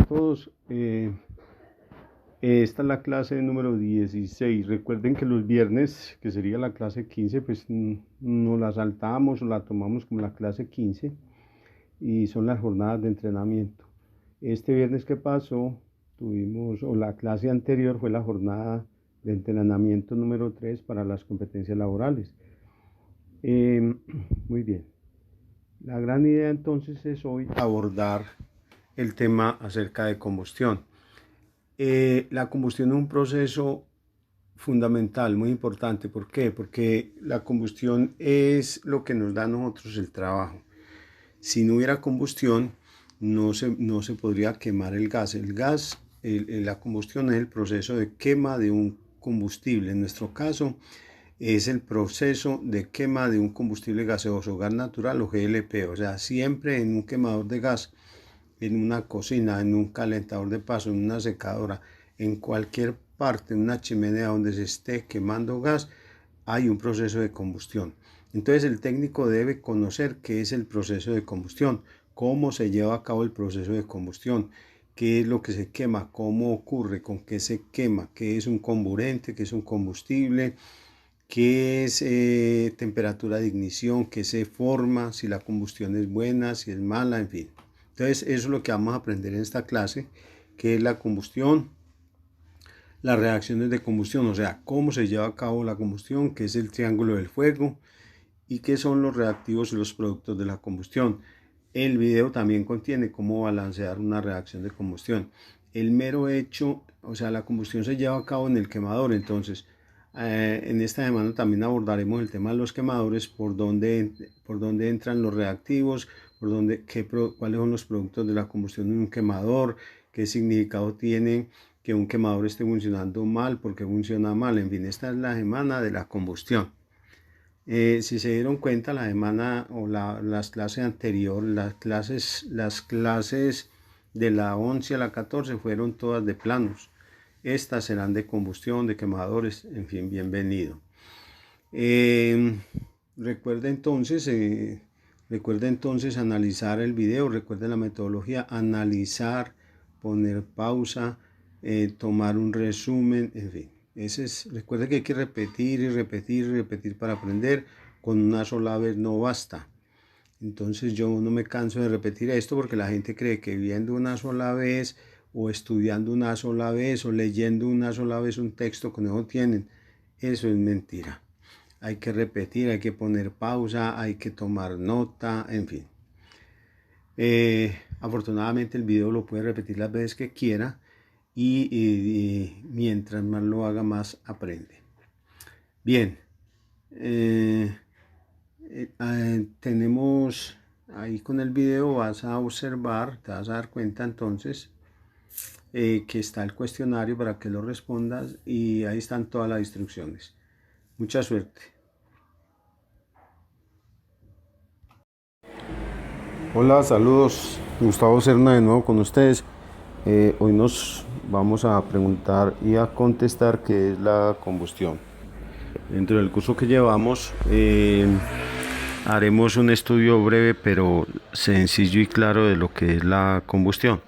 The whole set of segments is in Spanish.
todos. Esta es la clase número 16. Recuerden que los viernes, que sería la clase 15, pues no la saltamos o la tomamos como la clase 15 y son las jornadas de entrenamiento. Este viernes que pasó, tuvimos, o la clase anterior fue la jornada de entrenamiento número 3 para las competencias laborales. Muy bien. La gran idea entonces es hoy abordar el tema acerca de combustión. La combustión es un proceso fundamental, muy importante. ¿Por qué? Porque la combustión es lo que nos da a nosotros el trabajo. Si no hubiera combustión, no se podría quemar el gas. La combustión es el proceso de quema de un combustible. En nuestro caso, es el proceso de quema de un combustible gaseoso, gas natural o GLP. O sea, siempre en un quemador de gas, en una cocina, en un calentador de paso, en una secadora, en cualquier parte, en una chimenea donde se esté quemando gas, hay un proceso de combustión. Entonces el técnico debe conocer qué es el proceso de combustión, cómo se lleva a cabo el proceso de combustión, qué es lo que se quema, cómo ocurre, con qué se quema, qué es un comburente, qué es un combustible, qué es temperatura de ignición, qué se forma, si la combustión es buena, si es mala, en fin. Entonces eso es lo que vamos a aprender en esta clase, qué es la combustión, las reacciones de combustión, o sea, cómo se lleva a cabo la combustión, qué es el triángulo del fuego y qué son los reactivos y los productos de la combustión. El video también contiene cómo balancear una reacción de combustión. El mero hecho, o sea, la combustión se lleva a cabo en el quemador, entonces en esta semana también abordaremos el tema de los quemadores, por dónde entran los reactivos, cuáles son los productos de la combustión en un quemador, qué significado tiene que un quemador esté funcionando mal, por qué funciona mal. En fin, esta es la semana de la combustión. Si se dieron cuenta, la semana o las clases anteriores, las clases de la 11 a la 14 fueron todas de planos. Estas serán de combustión, de quemadores, en fin, bienvenido. Recuerde entonces analizar el video, recuerde la metodología, analizar, poner pausa, tomar un resumen, en fin. Recuerde que hay que repetir y repetir y repetir para aprender. Con una sola vez no basta. Entonces yo no me canso de repetir esto porque la gente cree que viendo una sola vez o estudiando una sola vez o leyendo una sola vez un texto con eso tienen. Eso es mentira. Hay que repetir, hay que poner pausa, hay que tomar nota, en fin. Afortunadamente el video lo puede repetir las veces que quiera y mientras más lo haga, más aprende. Bien. Tenemos ahí con el video, vas a observar, te vas a dar cuenta entonces que está el cuestionario para que lo respondas y ahí están todas las instrucciones. Mucha suerte. Hola, saludos. Gustavo Serna de nuevo con ustedes. Hoy nos vamos a preguntar y a contestar qué es la combustión. Dentro del curso que llevamos haremos un estudio breve pero sencillo y claro de lo que es la combustión.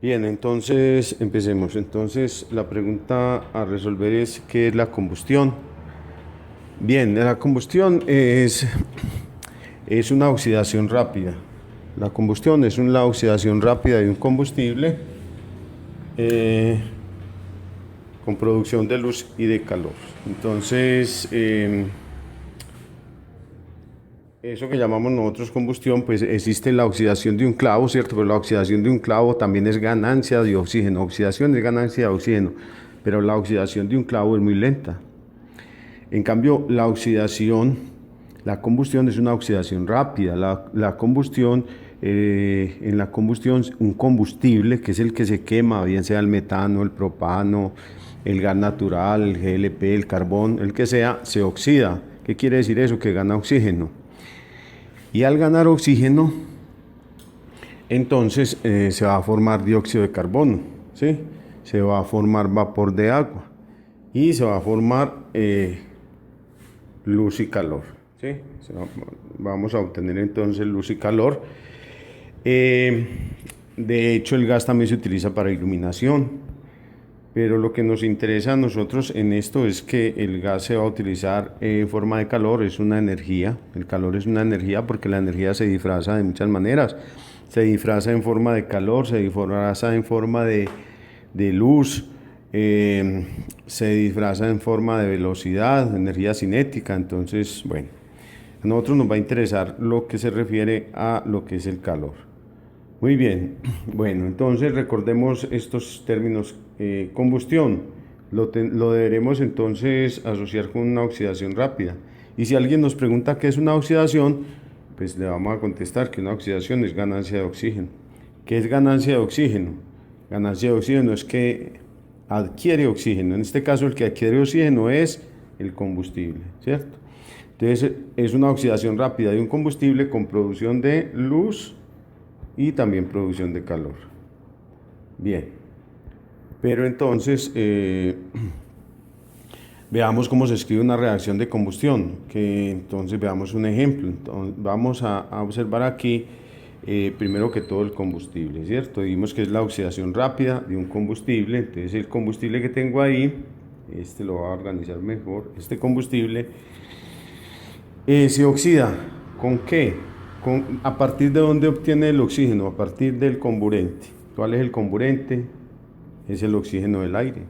Bien, entonces empecemos. Entonces la pregunta a resolver es ¿qué es la combustión? Bien, la combustión es una oxidación rápida. La combustión es una oxidación rápida de un combustible con producción de luz y de calor. Entonces, eso que llamamos nosotros combustión, pues existe la oxidación de un clavo, ¿cierto? Pero la oxidación de un clavo también es ganancia de oxígeno. Oxidación es ganancia de oxígeno, pero la oxidación de un clavo es muy lenta. En cambio, la combustión es una oxidación rápida. La combustión, en la combustión, un combustible, que es el que se quema, bien sea el metano, el propano, el gas natural, el GLP, el carbón, el que sea, se oxida. ¿Qué quiere decir eso? Que gana oxígeno. Y al ganar oxígeno, entonces se va a formar dióxido de carbono, ¿sí? Se va a formar vapor de agua y se va a formar luz y calor, ¿sí? Vamos a obtener entonces luz y calor. De hecho, el gas también se utiliza para iluminación, pero lo que nos interesa a nosotros en esto es que el gas se va a utilizar en forma de calor, es una energía. El calor es una energía porque la energía se disfraza de muchas maneras. Se disfraza en forma de calor, se disfraza en forma de luz, se disfraza en forma de velocidad, energía cinética. Entonces, bueno, a nosotros nos va a interesar lo que se refiere a lo que es el calor. Muy bien, bueno, entonces recordemos estos términos. Combustión, lo deberemos entonces asociar con una oxidación rápida. Y si alguien nos pregunta qué es una oxidación, pues le vamos a contestar que una oxidación es ganancia de oxígeno. ¿Qué es ganancia de oxígeno? Ganancia de oxígeno es que adquiere oxígeno. En este caso, el que adquiere oxígeno es el combustible, ¿cierto? Entonces, es una oxidación rápida de un combustible con producción de luz y también producción de calor. Bien. Pero entonces, veamos cómo se escribe una reacción de combustión, que entonces veamos un ejemplo. Entonces, vamos a observar aquí, primero que todo, el combustible, ¿cierto? Vimos que es la oxidación rápida de un combustible. Entonces, el combustible que tengo ahí, este lo voy a organizar mejor, este combustible se oxida. ¿Con qué? ¿A partir de dónde obtiene el oxígeno? A partir del comburente. ¿Cuál es el comburente? Es el oxígeno del aire.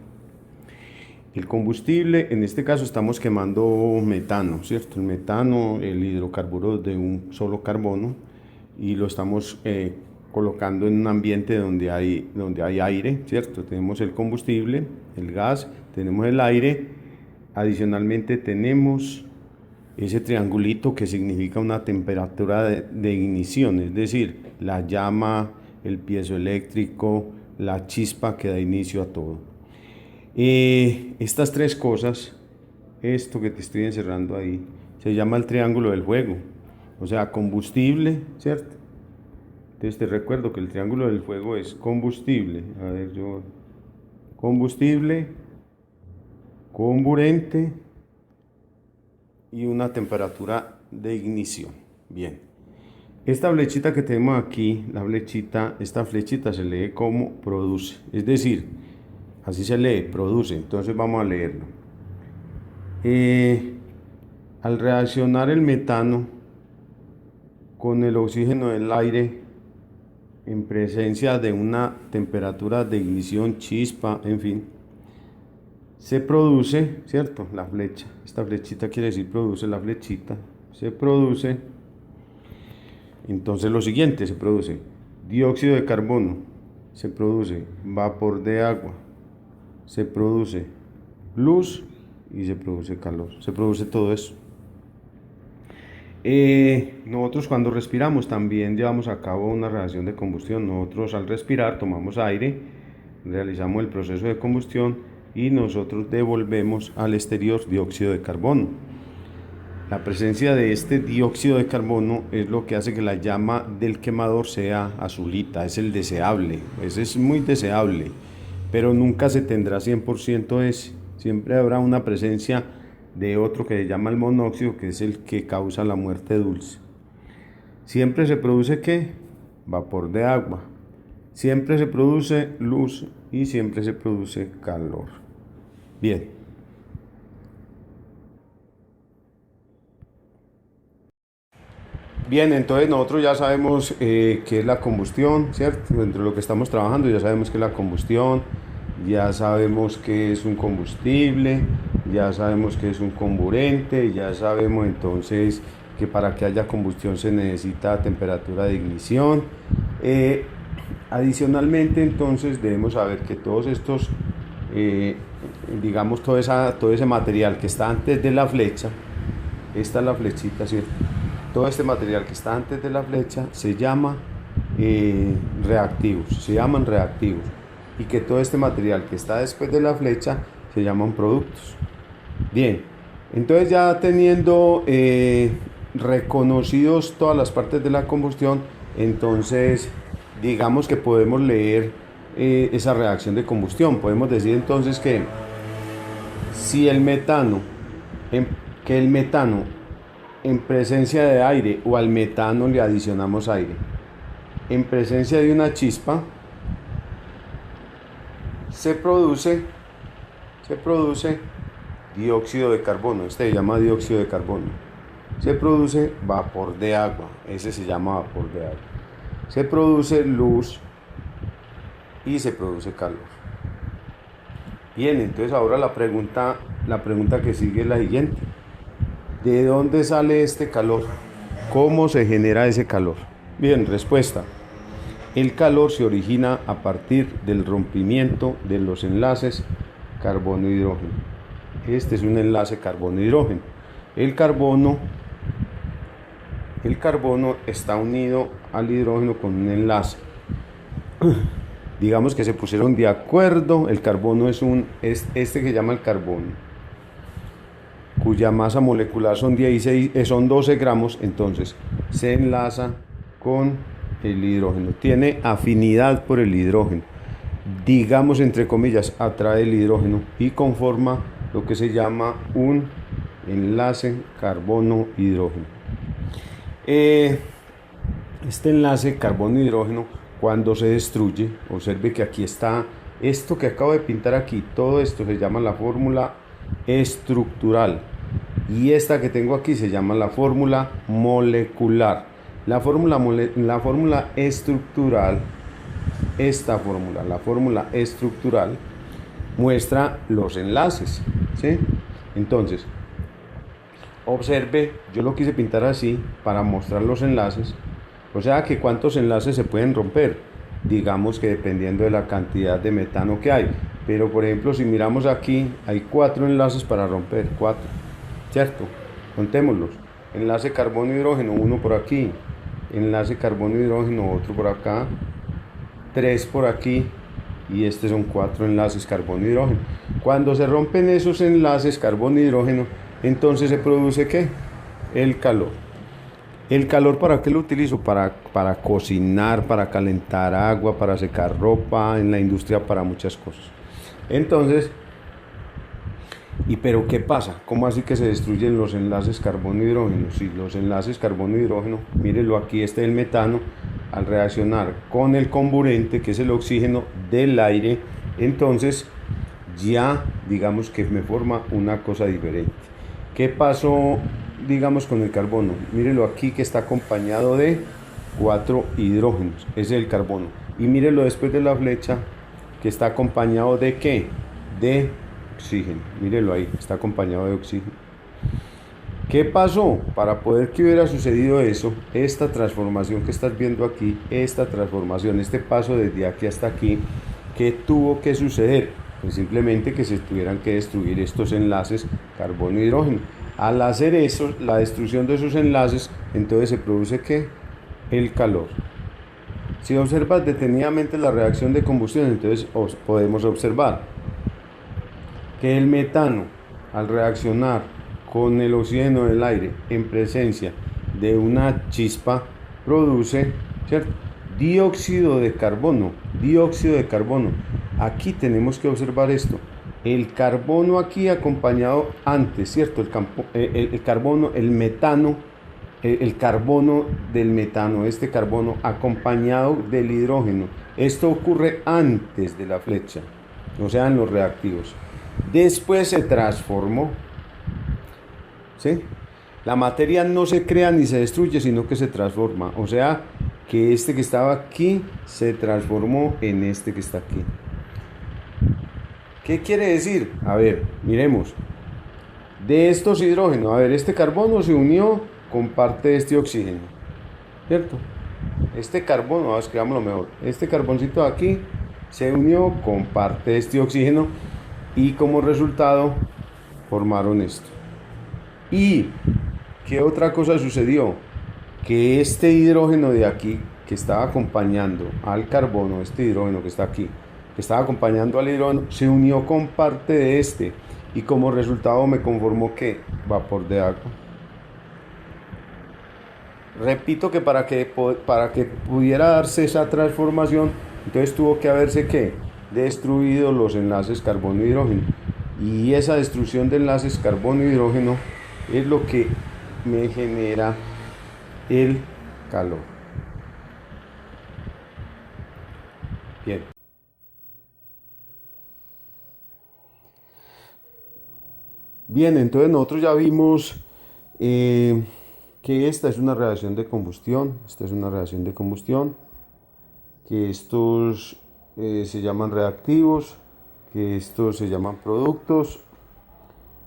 El combustible, en este caso estamos quemando metano, ¿cierto? El metano, el hidrocarburo de un solo carbono, y lo estamos colocando en un ambiente donde hay aire, ¿cierto? Tenemos el combustible, el gas, tenemos el aire, adicionalmente tenemos ese triangulito que significa una temperatura de ignición, es decir, la llama, el piezoeléctrico, la chispa que da inicio a todo. Estas tres cosas, esto que te estoy encerrando ahí, se llama el triángulo del fuego. O sea, combustible, ¿cierto? Entonces te recuerdo que el triángulo del fuego es combustible. A ver, combustible, comburente y una temperatura de ignición. Bien. Esta flechita que tenemos aquí, esta flechita se lee como produce, es decir, así se lee, produce. Entonces vamos a leerlo. Al reaccionar el metano con el oxígeno del aire en presencia de una temperatura de ignición, chispa, en fin, se produce, ¿cierto? La flecha, esta flechita quiere decir produce, la flechita, se produce. Entonces lo siguiente, se produce dióxido de carbono, se produce vapor de agua, se produce luz y se produce calor, se produce todo eso. Nosotros cuando respiramos también llevamos a cabo una reacción de combustión. Nosotros al respirar tomamos aire, realizamos el proceso de combustión y nosotros devolvemos al exterior dióxido de carbono. La presencia de este dióxido de carbono es lo que hace que la llama del quemador sea azulita, es el deseable, ese es muy deseable, pero nunca se tendrá 100% ese, siempre habrá una presencia de otro que se llama el monóxido, que es el que causa la muerte dulce. Siempre se produce ¿qué? Vapor de agua, siempre se produce luz y siempre se produce calor. Bien. Bien, entonces nosotros ya sabemos qué es la combustión, ¿cierto? Dentro de lo que estamos trabajando ya sabemos qué es la combustión, ya sabemos qué es un combustible, ya sabemos qué es un comburente, ya sabemos entonces que para que haya combustión se necesita temperatura de ignición. Adicionalmente entonces debemos saber que todos estos, digamos todo ese material que está antes de la flecha, esta es la flechita, ¿cierto? Todo este material que está antes de la flecha se llama reactivos, se llaman reactivos, y que todo este material que está después de la flecha se llaman productos. Bien, entonces ya teniendo reconocidos todas las partes de la combustión, entonces digamos que podemos leer esa reacción de combustión. Podemos decir entonces que si el metano, en presencia de aire o al metano le adicionamos aire, en presencia de una chispa, se produce dióxido de carbono. Este se llama dióxido de carbono. Se produce vapor de agua. Ese se llama vapor de agua. Se produce luz y se produce calor. Bien, entonces ahora la pregunta que sigue es la siguiente. ¿De dónde sale este calor? ¿Cómo se genera ese calor? Bien, respuesta. El calor se origina a partir del rompimiento de los enlaces carbono-hidrógeno. Este es un enlace carbono-hidrógeno. El carbono está unido al hidrógeno con un enlace. Digamos que se pusieron de acuerdo. El carbono es este que llama el carbono, cuya masa molecular son 12 gramos, entonces se enlaza con el hidrógeno, tiene afinidad por el hidrógeno, digamos entre comillas, atrae el hidrógeno y conforma lo que se llama un enlace carbono-hidrógeno. Este enlace carbono-hidrógeno, cuando se destruye, observe que aquí está esto que acabo de pintar aquí, todo esto se llama la fórmula estructural, y esta que tengo aquí se llama la fórmula molecular. La fórmula estructural, la fórmula estructural muestra los enlaces, ¿sí? Entonces, observe, yo lo quise pintar así para mostrar los enlaces, o sea que cuántos enlaces se pueden romper, digamos que dependiendo de la cantidad de metano que hay, pero por ejemplo si miramos aquí hay 4 enlaces para romper, 4, ¿cierto? Contémoslos. Enlace carbono-hidrógeno, uno por aquí, enlace carbono-hidrógeno, otro por acá, 3 por aquí, y estos son 4 enlaces carbono-hidrógeno. Cuando se rompen esos enlaces carbono-hidrógeno, entonces se produce ¿qué? El calor. ¿El calor para qué lo utilizo? Para cocinar, para calentar agua, para secar ropa, en la industria, para muchas cosas. Entonces, pero ¿qué pasa? ¿Cómo así que se destruyen los enlaces carbono-hidrógeno? Si los enlaces carbono-hidrógeno, mírenlo aquí, este es el metano, al reaccionar con el comburente, que es el oxígeno del aire, entonces ya digamos que me forma una cosa diferente. ¿Qué pasó, digamos, con el carbono? Mírenlo aquí que está acompañado de 4 hidrógenos, ese es el carbono. Y mírenlo después de la flecha que está acompañado de ¿qué? De oxígeno. Mírenlo ahí, está acompañado de oxígeno. ¿Qué pasó? Para poder que hubiera sucedido eso, esta transformación que estás viendo aquí, esta transformación, este paso desde aquí hasta aquí, ¿qué tuvo que suceder? Pues simplemente que se tuvieran que destruir estos enlaces carbono-hidrógeno. Al hacer eso, la destrucción de esos enlaces, entonces se produce ¿qué? El calor. Si observas detenidamente la reacción de combustión, entonces podemos observar que el metano, al reaccionar con el oxígeno del aire en presencia de una chispa, produce, ¿cierto?, dióxido de carbono. Aquí tenemos que observar esto. El carbono aquí acompañado antes, ¿cierto? El carbono, el metano, el carbono del metano, este carbono acompañado del hidrógeno. Esto ocurre antes de la flecha, o sea, en los reactivos. Después se transformó, ¿sí? La materia no se crea ni se destruye, sino que se transforma. O sea, que este que estaba aquí se transformó en este que está aquí. ¿Qué quiere decir? A ver, miremos. De estos hidrógenos, a ver, este carbono se unió con parte de este oxígeno, ¿cierto? Este carbono, vamos a escribirlo mejor. Este carboncito de aquí se unió con parte de este oxígeno y como resultado formaron esto. ¿Y qué otra cosa sucedió? Que este hidrógeno de aquí, que estaba acompañando al carbono, este hidrógeno que está aquí, que estaba acompañando al hidrógeno, se unió con parte de este y como resultado me conformó ¿qué? Vapor de agua. Repito que para que pudiera darse esa transformación, entonces tuvo que haberse ¿qué? Destruido los enlaces carbono-hidrógeno. Y esa destrucción de enlaces carbono-hidrógeno es lo que me genera el calor. Bien. Bien, entonces nosotros ya vimos que esta es una reacción de combustión, que estos se llaman reactivos, que estos se llaman productos,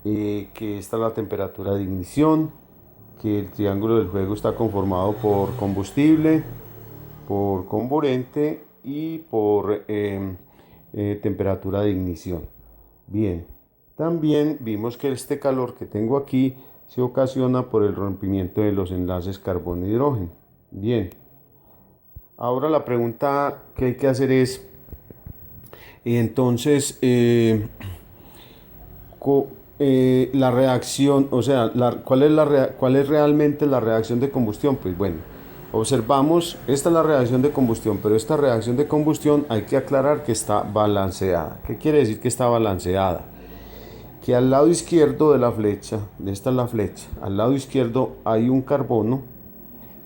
que esta es la temperatura de ignición, que el triángulo del juego está conformado por combustible, por comburente y por temperatura de ignición. Bien, también vimos que este calor que tengo aquí se ocasiona por el rompimiento de los enlaces carbono-hidrógeno. Bien, ahora la pregunta que hay que hacer es, entonces, la reacción, o sea, ¿cuál es realmente la reacción de combustión? Pues bueno, observamos, esta es la reacción de combustión, pero esta reacción de combustión hay que aclarar que está balanceada. ¿Qué quiere decir que está balanceada? Que al lado izquierdo de la flecha, esta es la flecha, al lado izquierdo hay un carbono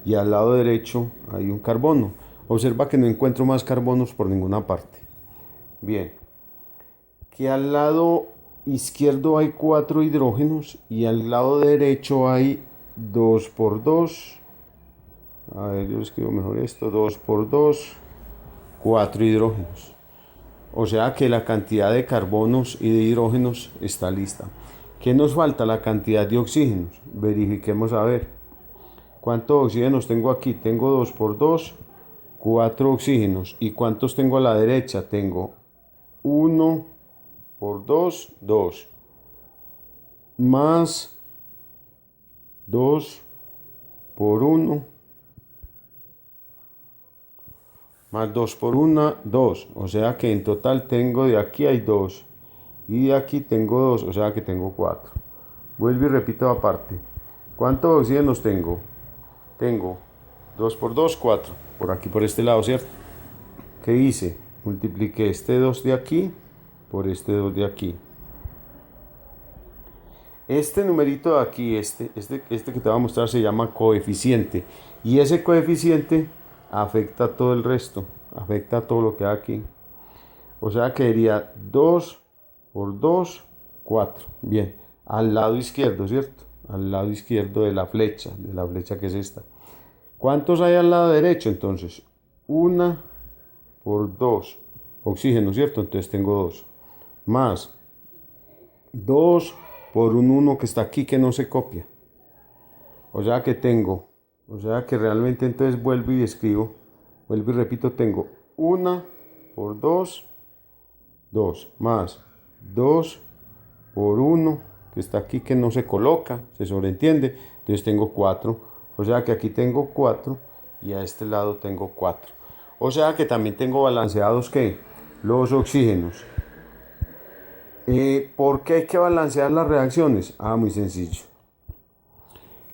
y al lado derecho hay un carbono. Observa que no encuentro más carbonos por ninguna parte. Bien, que al lado izquierdo hay 4 hidrógenos y al lado derecho hay 2 por 2. A ver, yo escribo mejor esto, 2 por 2, 4 hidrógenos. O sea que la cantidad de carbonos y de hidrógenos está lista. ¿Qué nos falta? La cantidad de oxígenos. Verifiquemos a ver. ¿Cuántos oxígenos tengo aquí? Tengo 2 por 2, 4 oxígenos. ¿Y cuántos tengo a la derecha? Tengo 1 por 2, 2. Más 2 por 1. Más 2 por 1, 2. O sea que en total tengo de aquí hay 2. Y de aquí tengo 2, o sea que tengo 4. Vuelvo y repito aparte. ¿Cuántos oxígenos tengo? Tengo 2 por 2, 4. Por aquí, por este lado, ¿cierto? ¿Qué hice? Multipliqué este 2 de aquí por este 2 de aquí. Este numerito de aquí, este que te voy a mostrar, se llama coeficiente. Y ese coeficiente afecta a todo el resto. Afecta a todo lo que hay aquí. O sea que sería 2 por 2, 4. Bien, al lado izquierdo, ¿cierto? Al lado izquierdo de la flecha que es esta. ¿Cuántos hay al lado derecho entonces? 1 por 2. Oxígeno, ¿cierto? Entonces tengo 2. Más 2 por un 1 que está aquí que no se copia. O sea que realmente entonces vuelvo y escribo, vuelvo y repito, tengo 1 por 2, 2, más 2 por 1 que está aquí que no se coloca, se sobreentiende, entonces tengo 4, o sea que aquí tengo 4 y a este lado tengo 4. O sea que también tengo balanceados que los oxígenos. ¿Por qué hay que balancear las reacciones? Ah, muy sencillo.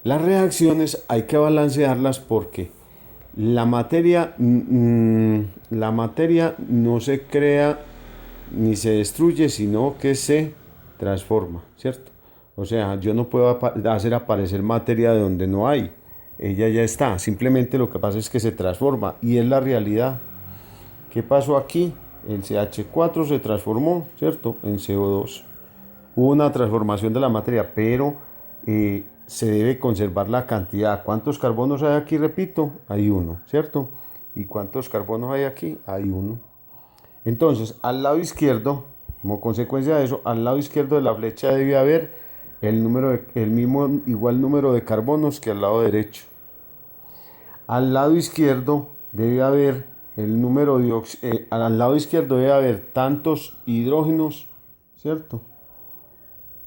Las reacciones hay que balancearlas porque la materia no se crea ni se destruye, sino que se transforma, ¿cierto? O sea, yo no puedo hacer aparecer materia de donde no hay. Ella ya está. Simplemente lo que pasa es que se transforma y es la realidad. ¿Qué pasó aquí? El CH4 se transformó, ¿cierto? En CO2. Hubo una transformación de la materia, pero se debe conservar la cantidad. ¿Cuántos carbonos hay aquí? Repito, hay uno, ¿cierto? ¿Y cuántos carbonos hay aquí? Hay uno. Entonces, al lado izquierdo, como consecuencia de eso, al lado izquierdo de la flecha debe haber el mismo igual número de carbonos que al lado derecho. Al lado izquierdo debe haber el número de al lado izquierdo debe haber tantos hidrógenos, ¿cierto?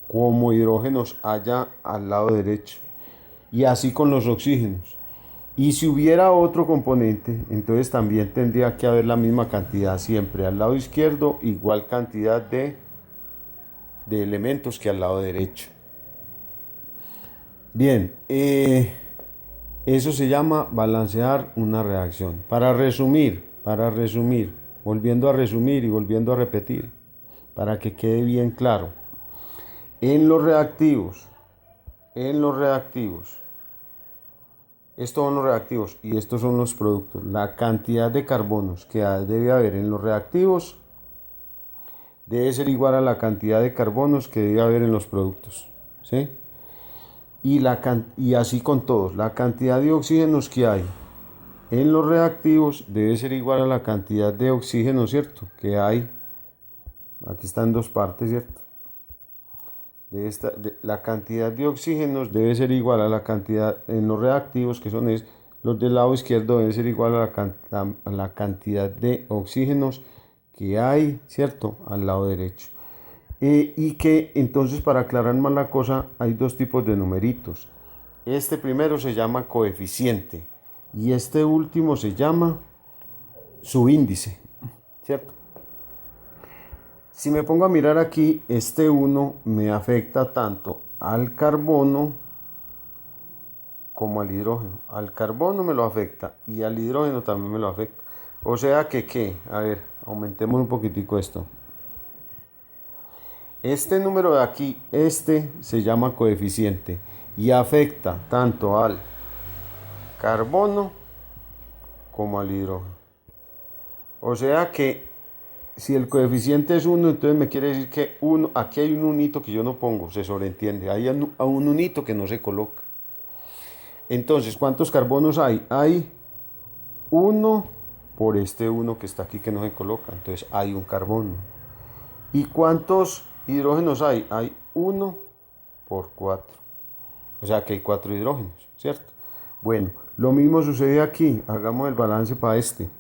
Como hidrógenos haya al lado derecho. Y así con los oxígenos. Y si hubiera otro componente, entonces también tendría que haber la misma cantidad siempre. Al lado izquierdo, igual cantidad de elementos que al lado derecho. Bien, eso se llama balancear una reacción. Para resumir, volviendo a resumir y volviendo a repetir, para que quede bien claro. En los reactivos, Estos son los reactivos y estos son los productos. La cantidad de carbonos que debe haber en los reactivos debe ser igual a la cantidad de carbonos que debe haber en los productos. ¿Sí? Y así con todos. La cantidad de oxígenos que hay en los reactivos debe ser igual a la cantidad de oxígeno, ¿cierto? Que hay. Aquí están dos partes, ¿cierto? La cantidad de oxígenos debe ser igual a la cantidad en los reactivos, que son los del lado izquierdo, debe ser igual a la cantidad de oxígenos que hay, ¿cierto? Al lado derecho. Y que entonces, para aclarar más la cosa, hay dos tipos de numeritos. Este primero se llama coeficiente y este último se llama subíndice, ¿cierto? Si me pongo a mirar aquí, este uno me afecta tanto al carbono como al hidrógeno. Al carbono me lo afecta y al hidrógeno también me lo afecta. O sea que, ¿qué? A ver, aumentemos un poquitico esto. Este número de aquí, este se llama coeficiente y afecta tanto al carbono como al hidrógeno. O sea que si el coeficiente es 1, entonces me quiere decir que aquí hay un unito que yo no pongo, se sobreentiende. Hay un unito que no se coloca. Entonces, ¿cuántos carbonos hay? Hay uno por este uno que está aquí que no se coloca. Entonces hay un carbono. ¿Y cuántos hidrógenos hay? Hay uno por 4. O sea que hay 4 hidrógenos, ¿cierto? Bueno, lo mismo sucede aquí. Hagamos el balance para este.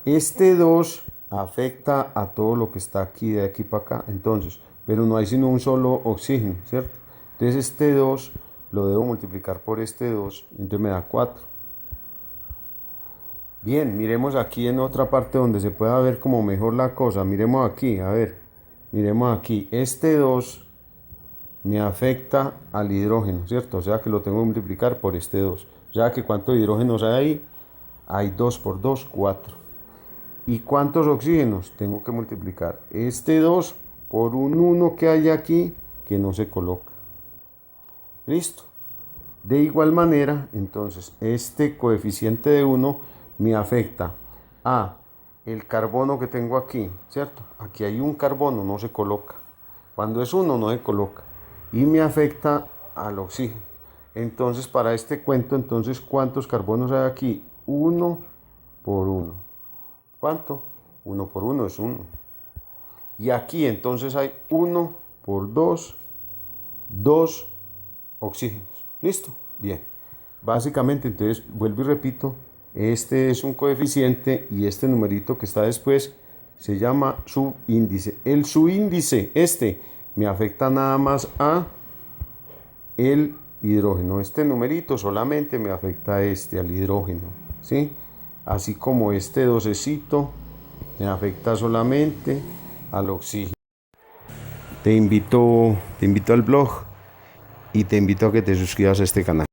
Este 2 afecta a todo lo que está aquí, de aquí para acá. Entonces, pero no hay sino un solo oxígeno, ¿cierto? Entonces este 2 lo debo multiplicar por este 2, entonces me da 4. Bien, miremos aquí en otra parte donde se pueda ver como mejor la cosa. Miremos aquí, a ver. Miremos aquí. Este 2 me afecta al hidrógeno, ¿cierto? O sea que lo tengo que multiplicar por este 2. O sea que ¿cuántos hidrógenos hay ahí? Hay 2 por 2, 4. ¿Y cuántos oxígenos? Tengo que multiplicar este 2 por un 1 que hay aquí que no se coloca. ¿Listo? De igual manera, entonces, este coeficiente de 1 me afecta a el carbono que tengo aquí, ¿cierto? Aquí hay un carbono, no se coloca. Cuando es 1 no se coloca. Y me afecta al oxígeno. Entonces, para este cuento, entonces, ¿cuántos carbonos hay aquí? 1 por 1. ¿Cuánto? 1 por 1 es 1. Y aquí entonces hay 1 por 2, 2 oxígenos. ¿Listo? Bien. Básicamente, entonces, vuelvo y repito, este es un coeficiente y este numerito que está después se llama subíndice. El subíndice, me afecta nada más a el hidrógeno. Este numerito solamente me afecta a al hidrógeno, ¿sí? Así como este docecito me afecta solamente al oxígeno. Te invito al blog y te invito a que te suscribas a este canal.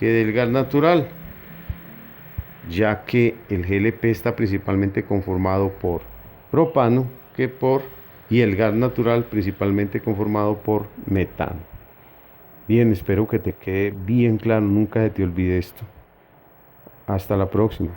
que del gas natural, ya que el GLP está principalmente conformado por propano y el gas natural principalmente conformado por metano. Bien, espero que te quede bien claro, nunca se te olvide esto. Hasta la próxima.